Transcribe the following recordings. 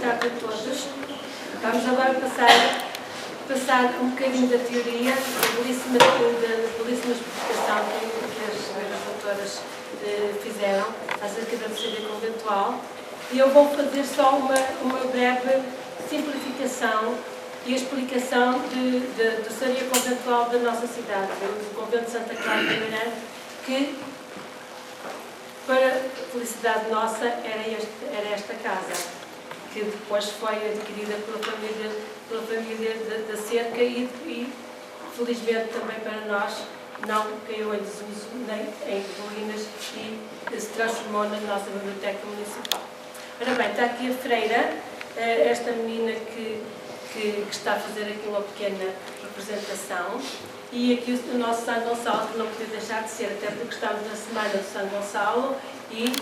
tarde a todos. Vamos agora passar um bocadinho da teoria, da belíssima explicação que as doutoras fizeram acerca da doçaria conventual. E eu vou fazer só uma breve simplificação e explicação da doçaria conventual da nossa cidade, do convento de Santa Clara de Guimarães, que, para a felicidade nossa, era esta casa, que depois foi adquirida pela família da Cerca e, felizmente também para nós, não caiu em desuso nem em ruínas e se transformou na nossa biblioteca municipal. Ora bem, está aqui a freira, esta menina que está a fazer aqui uma pequena representação, e aqui o nosso São Gonçalo, que não podia deixar de ser, até porque estamos na Semana de São Gonçalo e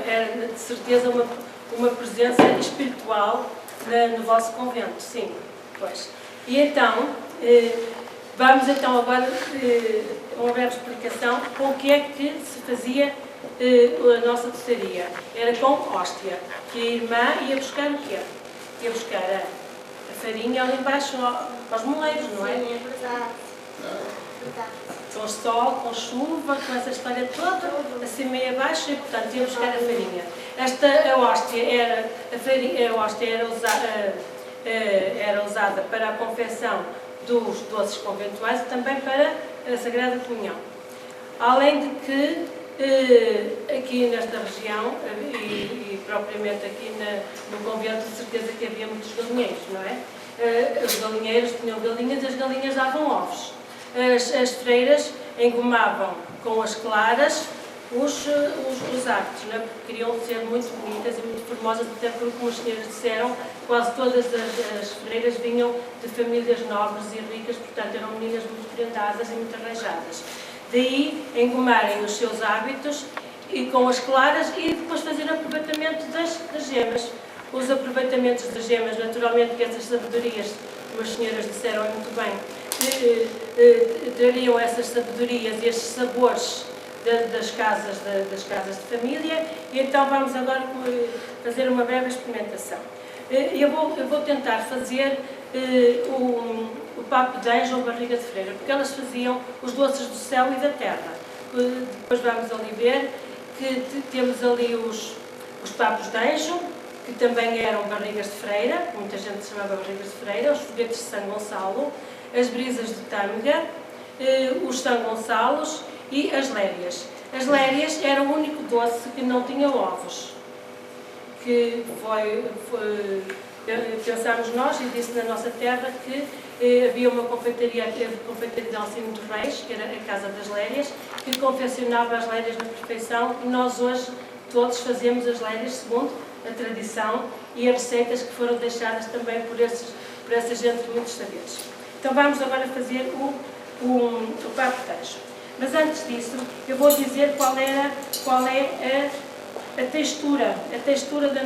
é de certeza uma presença espiritual no vosso convento, sim, pois. E então, vamos então agora uma breve explicação com o que é que se fazia a nossa doçaria. Era com hóstia, que a irmã ia buscar o quê? Ia buscar a farinha ali embaixo aos moleiros, não é? Sim, é verdade. Com sol, com chuva, com essa história toda, assim meio abaixo, e portanto ia buscar a farinha. A hóstia era usada para a confecção dos doces conventuais e também para a Sagrada Comunhão. Além de que, aqui nesta região, e propriamente aqui no convento, de certeza que havia muitos galinheiros, não é? Os galinheiros tinham galinhas e as galinhas davam ovos. As freiras engomavam com as claras os hábitos, não é? Porque queriam ser muito bonitas e muito formosas, até porque, como as senhoras disseram, quase todas as freiras vinham de famílias nobres e ricas, portanto eram meninas muito prendadas e muito arranjadas. Daí engomarem os seus hábitos e com as claras e depois fazer aproveitamento das gemas. Os aproveitamentos das gemas, naturalmente que essas sabedorias, como as senhoras disseram muito bem, trariam essas sabedorias e estes sabores das casas de família, e então vamos agora fazer uma breve experimentação. Eu vou tentar fazer o papo de anjo ou barriga de freira, porque elas faziam os doces do céu e da terra. Depois vamos ali ver que temos ali os papos de anjo, que também eram barrigas de freira, muita gente chamava barrigas de freira, os foguetes de São Gonçalo, as brisas de Tâmega, os São Gonçalos e as lérias. As lérias era o único doce que não tinha ovos, que pensámos nós, e disse na nossa terra, que havia uma confeitaria, a confeitaria de Alcino dos Reis, que era a Casa das Lérias, que confeccionava as lérias na perfeição, e nós hoje todos fazemos as lérias segundo a tradição e as receitas que foram deixadas também por essa gente de muitos saberes. Então vamos agora fazer o papo de anjo. Mas antes disso, eu vou dizer qual é a textura do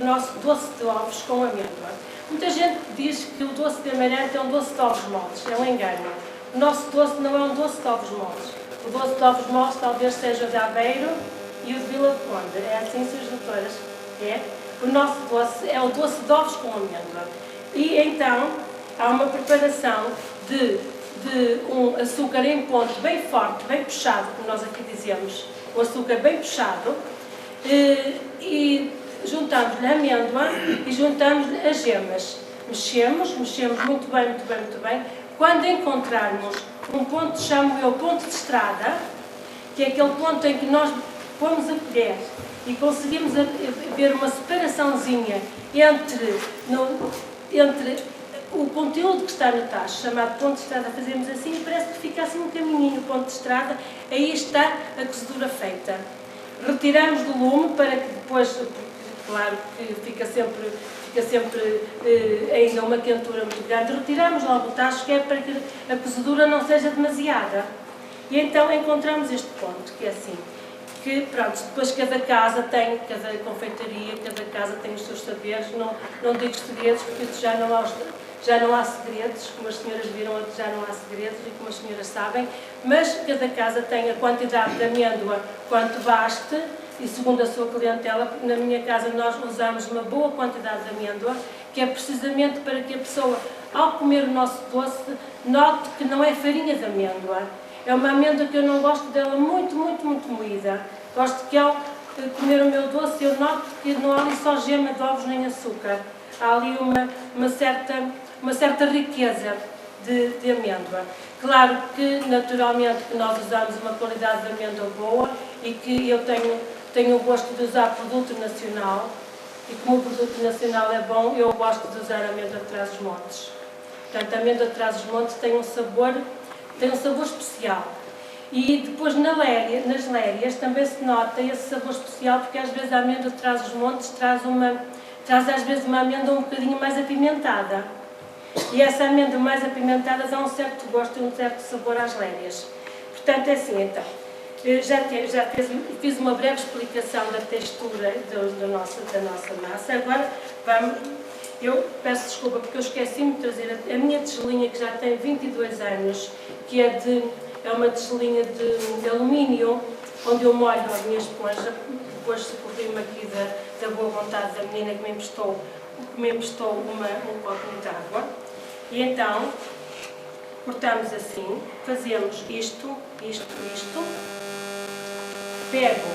nosso doce de ovos com amêndoa. Muita gente diz que o doce de amarante é um doce de ovos moles. É um engano. O nosso doce não é um doce de ovos moles. O doce de ovos moles talvez seja o de Aveiro e o de Vila de Conde. É assim, senhoras doutoras? É? O nosso doce é o doce de ovos com amêndoa. E então, há uma preparação de um açúcar em ponto bem forte, bem puxado, como nós aqui dizemos, o açúcar bem puxado, e juntamos-lhe a amêndoa e juntamos-lhe as gemas. Mexemos muito bem. Quando encontrarmos um ponto, chamo eu ponto de estrada, que é aquele ponto em que nós pomos a colher e conseguimos ver uma separaçãozinha entre o conteúdo que está no tacho, chamado ponto de estrada, fazemos assim e parece que fica assim um caminhinho, ponto de estrada, aí está a cozedura feita. Retiramos do lume para que depois, claro que fica sempre ainda uma quentura muito grande, retiramos logo o tacho, que é para que a cozedura não seja demasiada. E então encontramos este ponto, que é assim, que pronto, depois cada confeitaria, cada casa tem os seus saberes, não digo segredos, porque isso já não há segredos, como as senhoras viram, já não há segredos e como as senhoras sabem, mas cada casa tem a quantidade de amêndoa quanto baste e segundo a sua clientela, porque na minha casa nós usamos uma boa quantidade de amêndoa, que é precisamente para que a pessoa, ao comer o nosso doce, note que não é farinha de amêndoa. É uma amêndoa que eu não gosto dela muito moída. Gosto que ao comer o meu doce eu noto que não há ali só gema de ovos nem açúcar. Há ali uma certa riqueza de amêndoa. Claro que, naturalmente, que nós usamos uma qualidade de amêndoa boa e que eu tenho o gosto de usar produto nacional. E como o produto nacional é bom, eu gosto de usar a amêndoa de Trás-os-Montes. Portanto, a amêndoa de Trás-os-Montes tem um sabor especial. E depois nas lérias também se nota esse sabor especial, porque às vezes a amêndoa de Trás-os-Montes traz às vezes uma amêndoa um bocadinho mais apimentada. E essa amêndoa mais apimentada dá um certo gosto e um certo sabor às lérias. Portanto, é assim então. Fiz uma breve explicação da textura da nossa massa. Agora, eu peço desculpa porque eu esqueci-me de trazer a minha tigelinha, que já tem 22 anos, que é uma tigelinha de alumínio, onde eu molho a minha esponja. Depois socorri-me aqui da boa vontade da menina que me emprestou um copinho de água. E então, cortamos assim, fazemos isto. Pego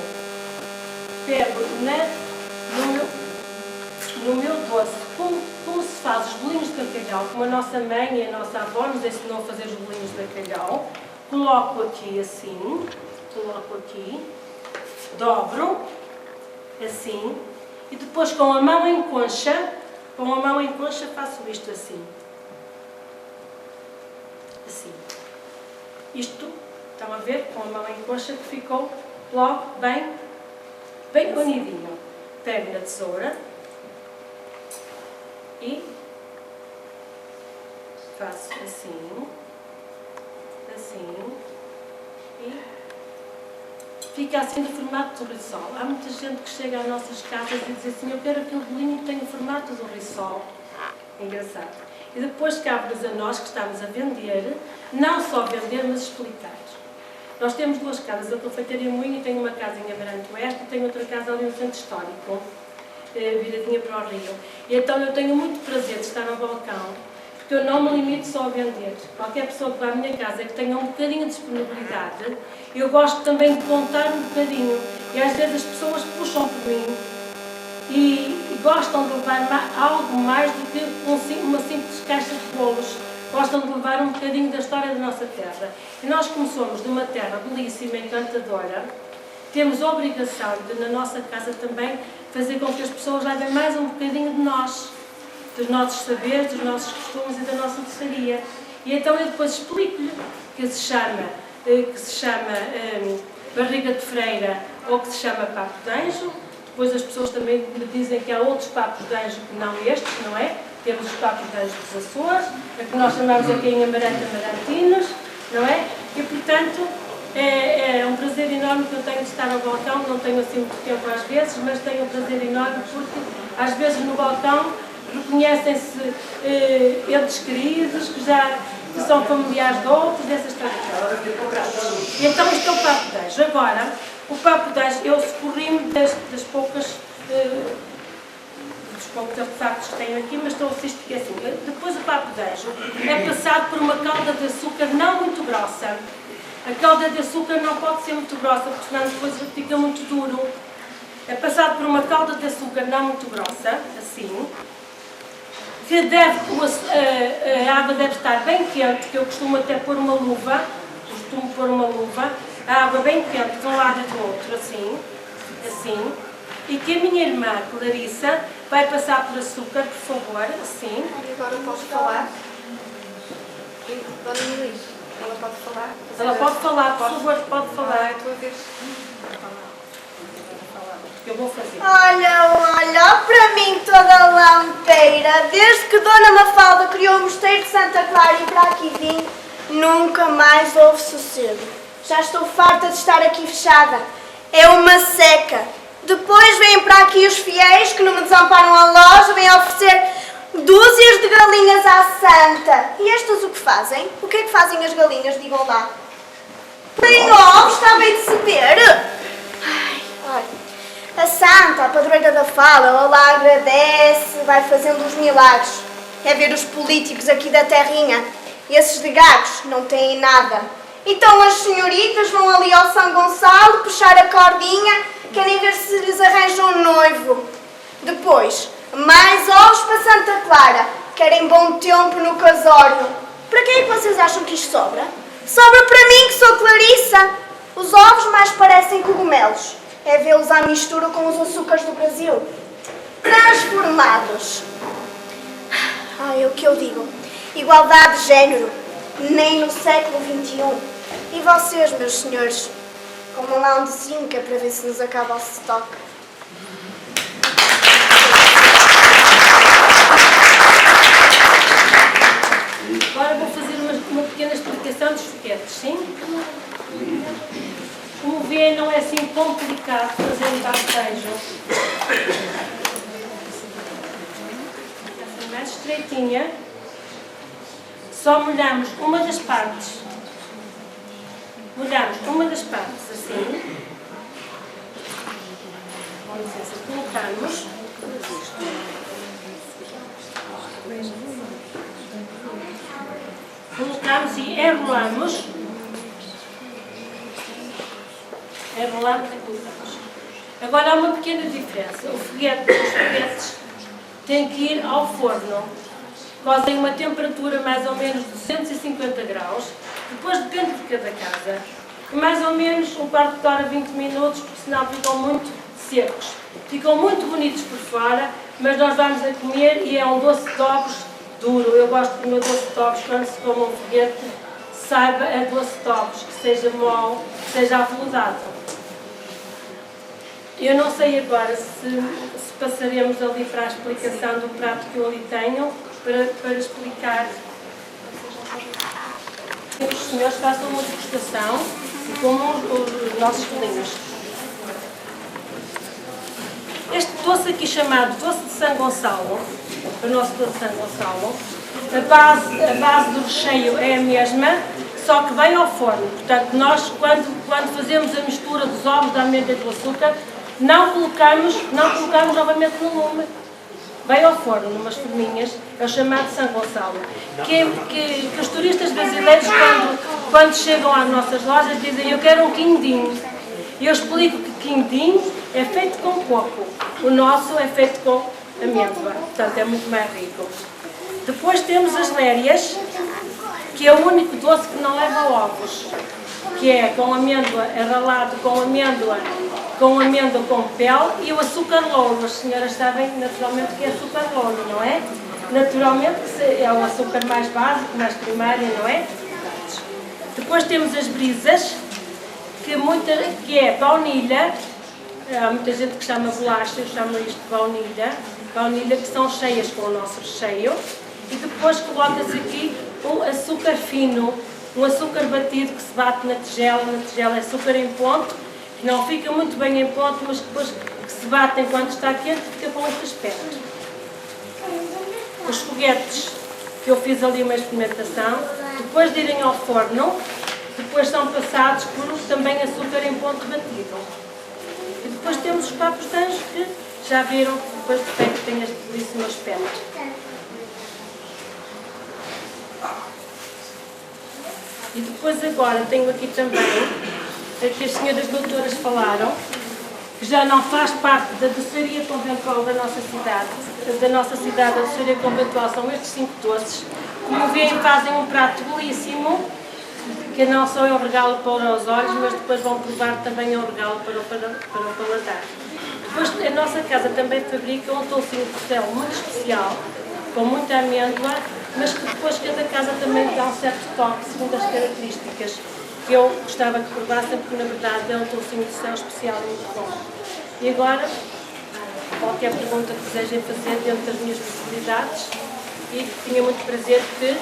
no meu doce, como se faz os bolinhos de bacalhau, como a nossa mãe e a nossa avó nos ensinou a fazer os bolinhos de bacalhau. Coloco aqui assim, dobro, assim, e depois com a mão em concha faço isto assim. Assim. Isto, estão a ver, com a mão em concha que ficou logo bem unidinho. Pego na tesoura e faço assim, e fica assim no formato do rissol. Há muita gente que chega às nossas casas e diz assim: eu quero aquele bolinho que tem o formato do rissol. Engraçado. E depois cabe-nos a nós que estamos a vender, não só vender, mas explicar. Nós temos duas casas, a Confeitaria Moinho, tenho uma casa em Amarante Oeste e tenho outra casa ali no Centro Histórico, viradinha para o Rio. E então eu tenho muito prazer de estar no balcão, porque eu não me limito só a vender. Qualquer pessoa que vá à minha casa que tenha um bocadinho de disponibilidade, eu gosto também de contar um bocadinho. E às vezes as pessoas puxam por mim e gostam de levar algo mais do que uma simples caixa de bolos. Gostam de levar um bocadinho da história da nossa terra. E nós, como somos de uma terra belíssima, encantadora, temos a obrigação de, na nossa casa também, fazer com que as pessoas levem mais um bocadinho de nós, dos nossos saberes, dos nossos costumes e da nossa doçaria. E então eu depois explico-lhe que se chama barriga de freira ou que se chama papo de anjo. Depois as pessoas também me dizem que há outros papos de anjo que não estes, não é? Temos os papos de anjo dos Açores, a que nós chamamos aqui em Amarante Amarantinos, não é? E portanto é um prazer enorme que eu tenho de estar ao balcão. Não tenho assim muito tempo às vezes, mas tenho um prazer enorme porque às vezes no balcão reconhecem-se entes queridos que são familiares de outros, dessas tradições. E então isto é o papo de anjo. Agora, o papo de anjo, eu socorri-me dos poucos artefactos que tenho aqui, mas estou a assistir assim. Depois o papo de anjo é passado por uma calda de açúcar não muito grossa. A calda de açúcar não pode ser muito grossa, porque senão depois fica muito duro. É passado por uma calda de açúcar não muito grossa, assim, que a água deve estar bem quente, que eu costumo até pôr uma luva, a água bem quente de um lado e do outro, assim, e que a minha irmã, Clarissa, vai passar por açúcar, por favor, assim. E agora posso falar? Dona Inês, ela pode falar? Ela pode falar, por favor, pode falar. É a tua vez. Eu vou fazer. Olha para mim toda lampeira. Desde que Dona Mafalda criou o mosteiro de Santa Clara e para aqui vim, nunca mais houve sossego. Já estou farta de estar aqui fechada. É uma seca. Depois vêm para aqui os fiéis que não me desamparam a loja, vêm oferecer dúzias de galinhas à santa. E estas o que fazem? O que é que fazem as galinhas? Digam lá. Tem ovos, está bem de se ver. Ai. fala, ela lá agradece, vai fazendo os milagres. É ver os políticos aqui da terrinha. E esses de gagos não têm nada. Então as senhoritas vão ali ao São Gonçalo puxar a cordinha, querem ver se lhes arranjam um noivo. Depois, mais ovos para Santa Clara, querem bom tempo no casório. Para quem é que vocês acham que isto sobra? Sobra para mim, que sou Clarissa. Os ovos mais parecem cogumelos. É vê-los à mistura com os açúcares do Brasil. Transformados. É o que eu digo. Igualdade de género. Nem no século XXI. E vocês, meus senhores? Comam lá um docinho que é para ver se nos acaba o stock. Agora vou fazer uma pequena explicação dos foguetes, sim? Como vê, não é assim complicado fazer um batejo. Assim, mais estreitinha. Só molhamos uma das partes. Molhamos uma das partes, assim. Com licença, colocamos. Colocamos e enrolamos. Enrolamos e colocamos. Agora há uma pequena diferença. Os foguetes têm que ir ao forno. Cozem uma temperatura mais ou menos de 250 graus. Depois depende de cada casa. Mais ou menos um quarto de hora, 20 minutos, porque senão ficam muito secos. Ficam muito bonitos por fora, mas nós vamos a comer e é um doce de ovos duro. Eu gosto do meu doce de ovos quando se come um foguete, saiba a doce de ovos, que seja mole, que seja aveludado. Eu não sei agora se passaremos ali para a explicação do prato que eu ali tenho, para explicar. Os senhores façam uma degustação e comam os nossos filhinhos. Este doce aqui chamado doce de São Gonçalo, o nosso doce de São Gonçalo, a base do recheio é a mesma, só que vai ao forno. Portanto, nós quando fazemos a mistura dos ovos, da amêndoa e do açúcar, não colocamos novamente no lume. Vai ao forno, numas forminhas, é o chamado São Gonçalo. Que os turistas brasileiros, quando chegam às nossas lojas, dizem: eu quero um quindim. E eu explico que quindim é feito com coco. O nosso é feito com amêndoa, portanto é muito mais rico. Depois temos as lérias, que é o único doce que não leva ovos, que é com amêndoa, é ralado com amêndoa com pele e o açúcar louro. As senhoras sabem naturalmente que é açúcar louro, não é? Naturalmente é o açúcar mais básico, mais primário, não é? Depois temos as brisas, que é baunilha. Há muita gente que chama bolacha, eu chamo isto de baunilha, que são cheias com o nosso recheio. E depois coloca-se aqui um açúcar fino, um açúcar batido que se bate na tigela é açúcar em ponto, que não fica muito bem em ponto, mas depois que se bate enquanto está quente, fica com este aspecto. Os foguetes, que eu fiz ali uma experimentação, depois de irem ao forno, depois são passados por também açúcar em ponto batido. E depois temos os papos de anjo, que já viram que depois de feito tem este belíssimo aspecto. E depois agora tenho aqui também, que as senhoras doutoras falaram, que já não faz parte da doçaria conventual da nossa cidade. A doçaria conventual são estes 5 doces. Como veem, fazem um prato belíssimo, que não só é um regalo para os olhos, mas depois vão provar também é um regalo para o paladar. Depois a nossa casa também fabrica um toucinho de costela muito especial, com muita amêndoa, mas que depois cada casa também dá um certo toque, segundo as características, que eu gostava que provassem, porque na verdade é um toucinho de céu especial e muito bom. E agora, qualquer pergunta que desejem fazer dentro das minhas possibilidades, e tinha muito prazer que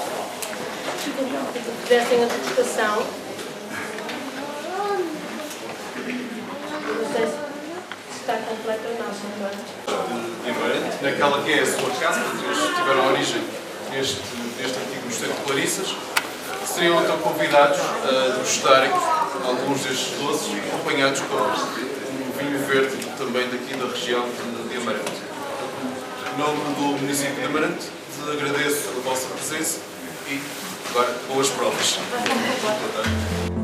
fizessem a degustação. Não sei se está completa ou não, senhor. Guimarães, naquela que é a sua casa, eles tiveram origem neste antigo mosteiro de Clarissas, seriam então convidados a degustarem alguns destes doces, acompanhados com um vinho verde também daqui da região de de Amarante. Em nome do município de Amarante, agradeço a vossa presença e agora boas provas. Boa tarde.